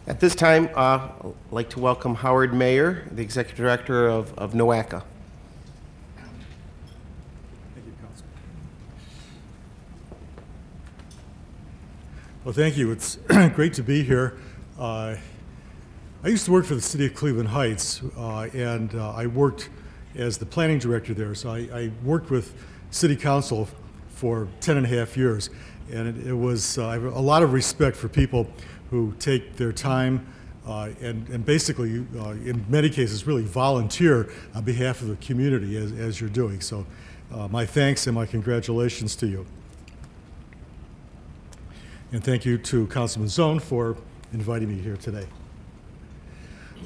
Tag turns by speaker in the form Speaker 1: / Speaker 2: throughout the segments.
Speaker 1: At this time, I'd like to welcome Howard Mayer, the Executive Director of NOCCA.
Speaker 2: Thank you, Councilman. Well, thank you. It's great to be here. I used to work for the City of Cleveland Heights, and I worked as the planning director there. So I worked with City Council for 10.5 years, and it was I have a lot of respect for people who take their time and basically, in many cases, really volunteer on behalf of the community as you're doing. So my thanks and my congratulations to you. And thank you to Councilman Zone for inviting me here today.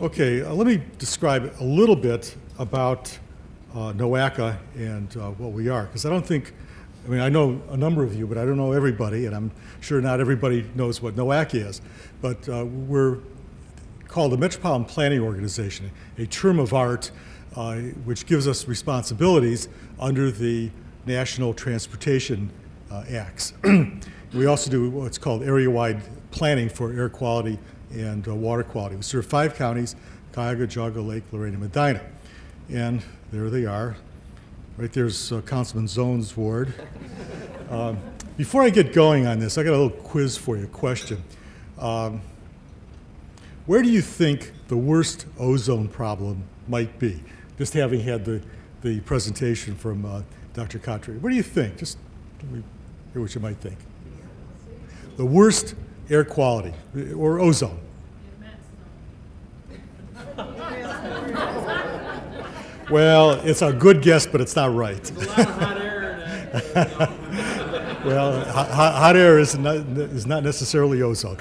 Speaker 2: Okay, let me describe a little bit about NOCCA and what we are, because I mean, I know a number of you, but I don't know everybody, and I'm sure not everybody knows what NOCCA is. But we're called the Metropolitan Planning Organization, a term of art which gives us responsibilities under the National Transportation Acts. We also do what's called area-wide planning for air quality and water quality. We serve 5 counties: Cuyahoga, Geauga, Lake, Lorraine, and Medina. And there they are. Right there's Councilman Zone's ward. Before I get going on this, I got a little quiz for you, question. Where do you think the worst ozone problem might be? Just having had the presentation from Dr. Khatri. What do you think? Just let me hear what you might think. The worst air quality, or ozone. Well, it's a good guess, but it's not right.
Speaker 3: There's a lot of hot air in that.
Speaker 2: Well, hot air is not necessarily ozone.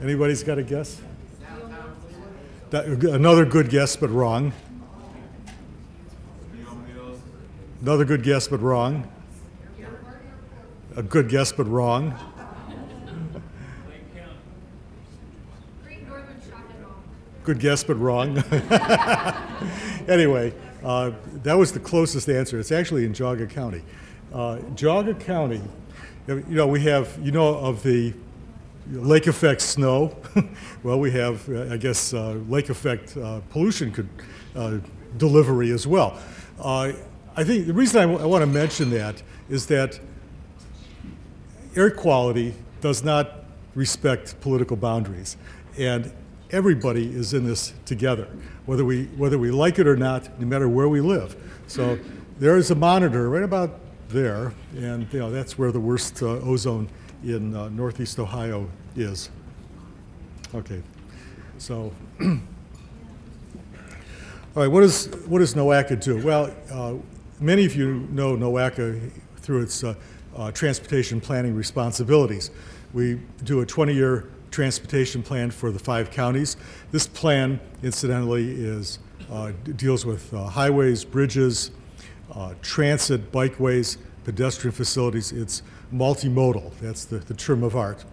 Speaker 2: Anybody's got a guess? Another good guess, but wrong. Another good guess, but wrong. A good guess, but wrong. Good guess, but wrong. Anyway, that was the closest answer. It's actually in Geauga County. Geauga County, you know, we have, you know, of the lake effect snow. Well, we have, I guess, lake effect pollution delivery as well. I think the reason I want to mention that is that air quality does not respect political boundaries, and everybody is in this together, whether we like it or not, no matter where we live. So there is a monitor right about there, and you know that's where the worst ozone in Northeast Ohio is. Okay, so all right, what does NOCCA do? Well, many of you know NOCCA through its transportation planning responsibilities. We do a 20-year transportation plan for the 5 counties. This plan, incidentally, deals with highways, bridges, transit, bikeways, pedestrian facilities. It's multimodal. That's the term of art.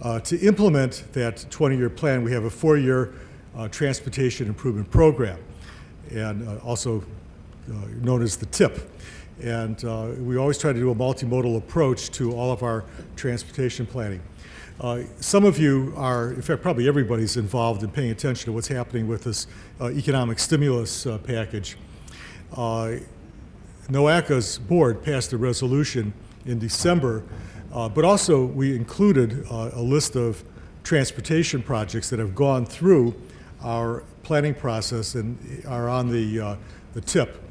Speaker 2: To implement that 20-year plan, we have a 4-year transportation improvement program, and also known as the TIP. And we always try to do a multimodal approach to all of our transportation planning. Some of you are, in fact, probably everybody's involved in paying attention to what's happening with this economic stimulus package. NOCCA's board passed a resolution in December, but also we included a list of transportation projects that have gone through our planning process and are on the TIP.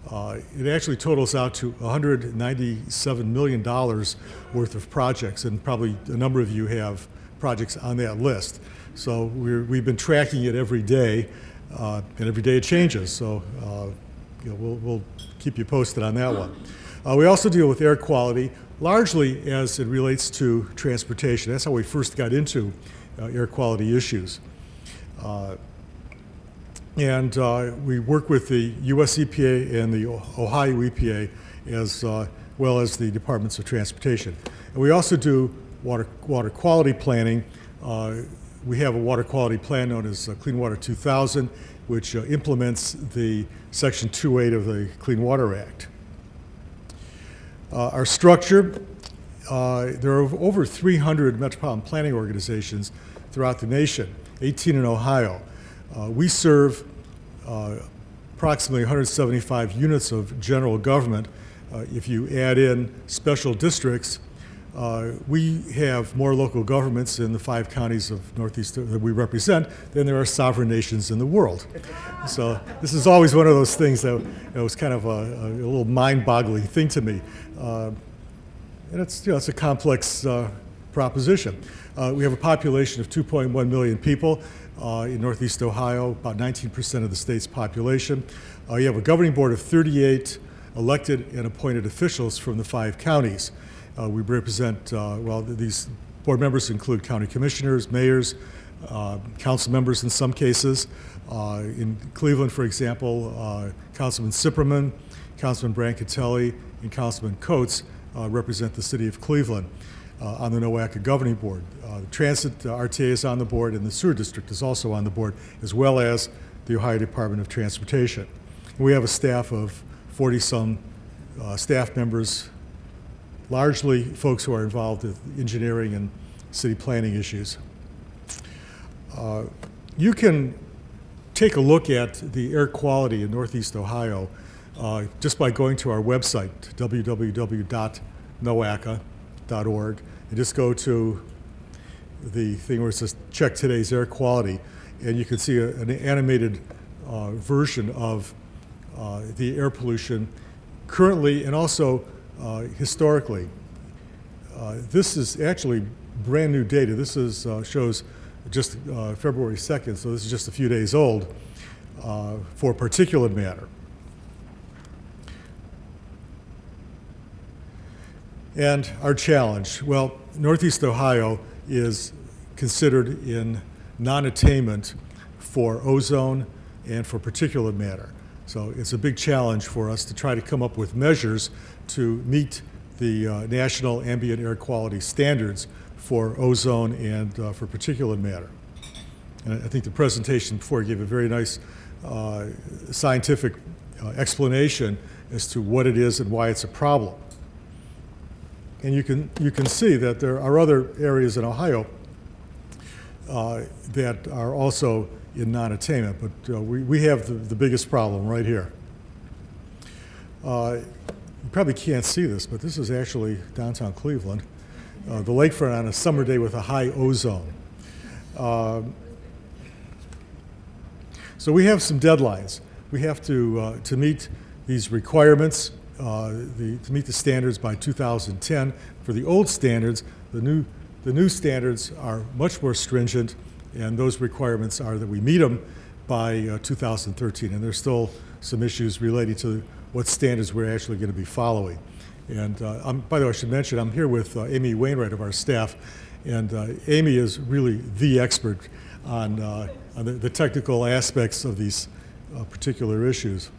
Speaker 2: It actually totals out to $197 million worth of projects, and probably a number of you have projects on that list. So we've been tracking it every day, and every day it changes. So you know, we'll keep you posted on that one. We also deal with air quality, largely as it relates to transportation. That's how we first got into air quality issues. And we work with the US EPA and the Ohio EPA as well as the Departments of Transportation. And we also do water quality planning. We have a water quality plan known as Clean Water 2000, which implements the Section 2.8 of the Clean Water Act. Our structure, there are over 300 metropolitan planning organizations throughout the nation, 18 in Ohio. We serve approximately 175 units of general government. If you add in special districts, we have more local governments in the 5 counties of Northeast that we represent than there are sovereign nations in the world. So this is always one of those things that was kind of a little mind-boggling thing to me. And it's a complex proposition. We have a population of 2.1 million people in Northeast Ohio, about 19% of the state's population. You have a governing board of 38 elected and appointed officials from the 5 counties. We represent, these board members include county commissioners, mayors, council members in some cases. In Cleveland, for example, Councilman Sipperman, Councilman Brancatelli, and Councilman Coates represent the city of Cleveland on the NOCCA governing board. The transit RTA is on the board, and the sewer district is also on the board, as well as the Ohio Department of Transportation. We have a staff of 40-some staff members, largely folks who are involved with engineering and city planning issues. You can take a look at the air quality in Northeast Ohio just by going to our website, www.nowacca.org, and just go to the thing where it says check today's air quality, and you can see an animated version of the air pollution currently and also historically. This is actually brand new data. This is shows just February 2nd, so this is just a few days old for particulate matter. And our challenge, well, Northeast Ohio is considered in non-attainment for ozone and for particulate matter. So it's a big challenge for us to try to come up with measures to meet the national ambient air quality standards for ozone and for particulate matter. And I think the presentation before gave a very nice scientific explanation as to what it is and why it's a problem. And you can see that there are other areas in Ohio that are also in non-attainment, but we have the biggest problem right here. You probably can't see this, but this is actually downtown Cleveland, the lakefront on a summer day with a high ozone. So we have some deadlines. We have to meet these requirements, to meet the standards by 2010. For the old standards, the new standards are much more stringent, and those requirements are that we meet them by 2013. And there's still some issues relating to what standards we're actually going to be following. And by the way, I should mention, I'm here with Amy Wainwright of our staff, and Amy is really the expert on the technical aspects of these particular issues.